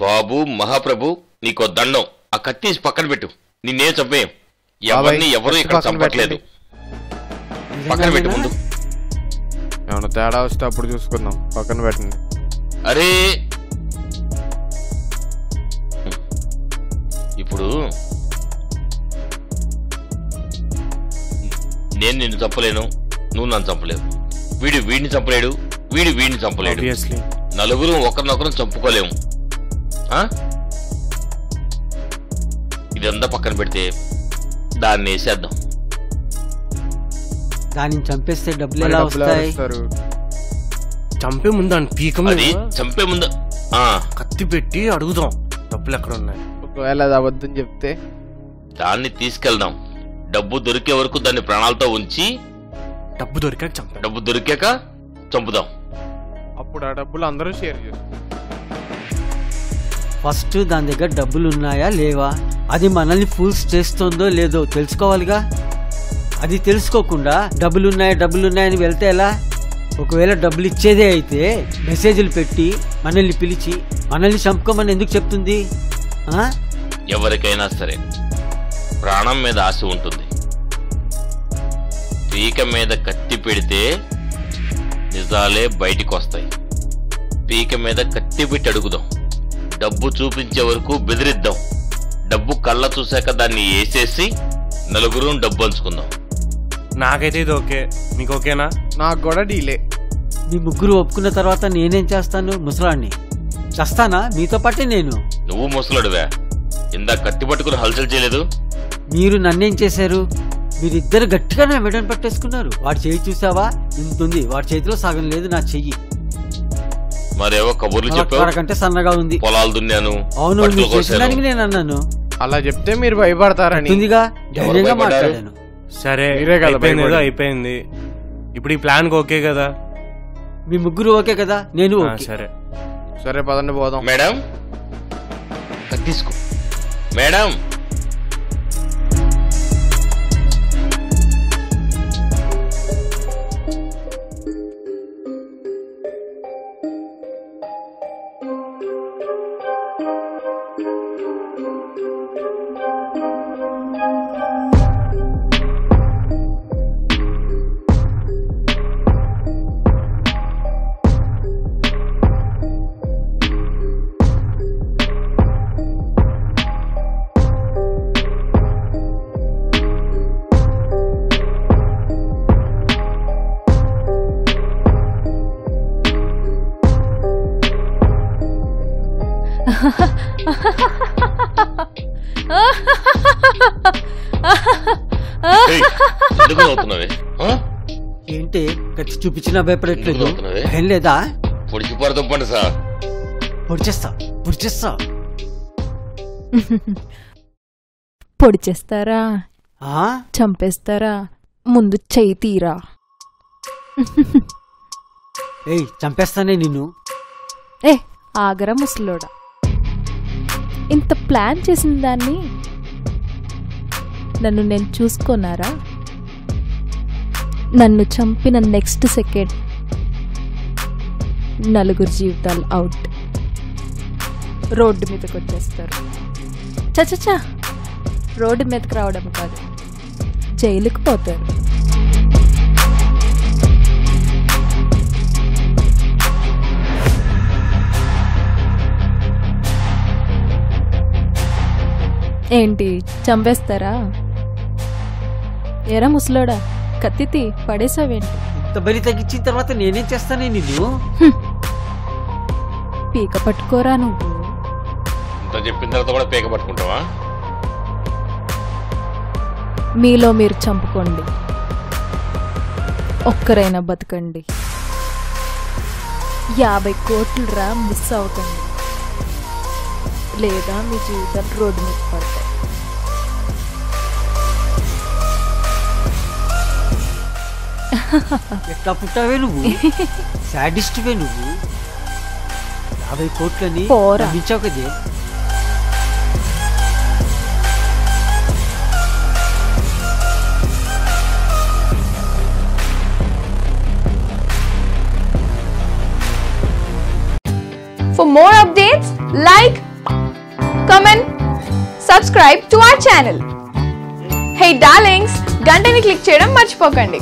బాబు మహాప్రభు నీకో దండం. ఆ కత్తి పక్కన పెట్టు. నిన్నేం చంపేయం. ఎవరిని ఎవరు ఇక్కడ చంపట్లేదు. పక్కన పెట్టు ముందు. ఏమన్నా తేడా వస్తే అప్పుడు చూసుకుందాం. పక్కన పెట్టండి. అరే ఇప్పుడు నేను నిన్ను చంపలేను, నువ్వు నన్ను చంపలేవు. వీడిని చంపలేడు, వీడిని చంపలేడు. నలుగురు ఒకరినొకరు చంపుకోలేము. ఇదంతా పక్కన పెడితే దాన్ని వేసేద్దాం. దాన్ని చంపేస్తే డబ్బులు ఎలా వస్తాయి? చంపే ముందు అది చంపే ముందు కత్తి పెట్టి అడుగుదాం డబ్బులు ఎక్కడ ఉన్నాయి. ఒకవేళ అది అబద్ధం చెప్తే దాన్ని తీసుకెళ్దాం. డబ్బు దొరికే వరకు దాన్ని ప్రాణాలతో ఉంచి డబ్బు దొరికాక చంపుదాం. అప్పుడు ఆ డబ్బులు అందరూ షేర్ చేస్తాం. ఫస్ట్ దాని దగ్గర డబ్బులు ఉన్నాయా లేవా, అది మనల్ని ఫూల్స్ చేస్తుందో లేదో తెలుసుకోవాలిగా. అది తెలుసుకోకుండా డబ్బులున్నాయని వెళ్తే ఎలా? ఒకవేళ డబ్బులు ఇచ్చేదే అయితే మెసేజ్లు పెట్టి మనల్ని పిలిచి మనల్ని చంపుకోమని ఎందుకు చెప్తుంది? ఎవరికైనా సరే ప్రాణం మీద ఆశ ఉంటుంది. పీక మీద కత్తి పెడితే నిజాలే బయటికి వస్తాయి. పీక మీద కత్తి పెట్టి అడుగుదాం. డబ్బు చూపించే వరకు బెదిరిద్దాం. డబ్బు కళ్ళ చూశాక దాన్ని వేసేసి నలుగురు డబ్బు పంచుకుందాం. నాకైతే ఇది ఓకే. మీకు ఓకేనా? నాకు కూడా డీలే. మీ ముగ్గురు ఒప్పుకున్న తర్వాత నేనేం చేస్తాను? ముసలాన్ని చస్తానా మీతో పాటే నేను. నువ్వు ముసలాడువే, ఇందా కత్తి పట్టుకుని హల్చల్ చేయలేదు. మీరు నన్నేం చేశారు? మీరిద్దరు గట్టిగానే మెడని పట్టేసుకున్నారు. వాడి చెయ్యి చూసావా? ఇంతుంది. వాడి చేతిలో సగం లేదు నా చెయ్యి. మరేవో కబుర్లు చెప్పావు. కంటే సన్నగా ఉంది. పొలాలు దున్నాను. అవును, చేసినానికి నేను అన్నాను. అలా చెప్తే మీరు భయపడతారని ధైర్యంగా మాట్లాడాను. సరే అయిపోయింది. ఇప్పుడు ఈ ప్లాన్ ఓకే కదా? మీ ముగ్గురు ఓకే కదా? నేను సరే పదండి పోదాం. మేడం తీసుకో. మేడం ఏంటి కత్తి చూపించినా భయపడట్లేదు? ఏం లేదా? పొడిచిపోరదంపండి సార్. పొడిచేస్తా. పొడిచేస్తారా? చంపేస్తారా? ముందు చెయ్యి తీరా. చంపేస్తానే నిన్ను. ఆగరా ముసలోడా. ఇంత ప్లాన్ చేసిన దాన్ని నన్ను నేను చూసుకున్నారా? నన్ను చంపిన నెక్స్ట్ సెకండ్ నలుగురు జీవితాలు అవుట్. రోడ్డు మీదకి వచ్చేస్తారు. చచ్చా, రోడ్డు మీదకి రావడం కాదు, జైలుకు పోతారు. ఏంటి చంపేస్తారా? ఎరా ముసలోడా, కత్తితి పడేసావేంటి? బలి తగ్గించిన తర్వాత నేనేం చేస్తానే నిన్ను? పీక పట్టుకోరా నువ్వు. చెప్పిన తర్వాత కూడా పీక పట్టుకుంటావా? మీలో మీరు చంపుకోండి, ఒక్కరైనా బతకండి. 50 కోట్లు రా మిస్ అవుతుంది, లేదా మీ జీవితాలు రోడ్డు మీద పడతాయి. ఎట్లా పుట్టావే నువ్వు? సాడిస్ట్వే నువ్వు. 50 కోట్లని నమ్మించావు కదే. For more updates, like, comment, subscribe to our channel. Hey darlings, గంటని click చేయడం మర్చిపోకండి.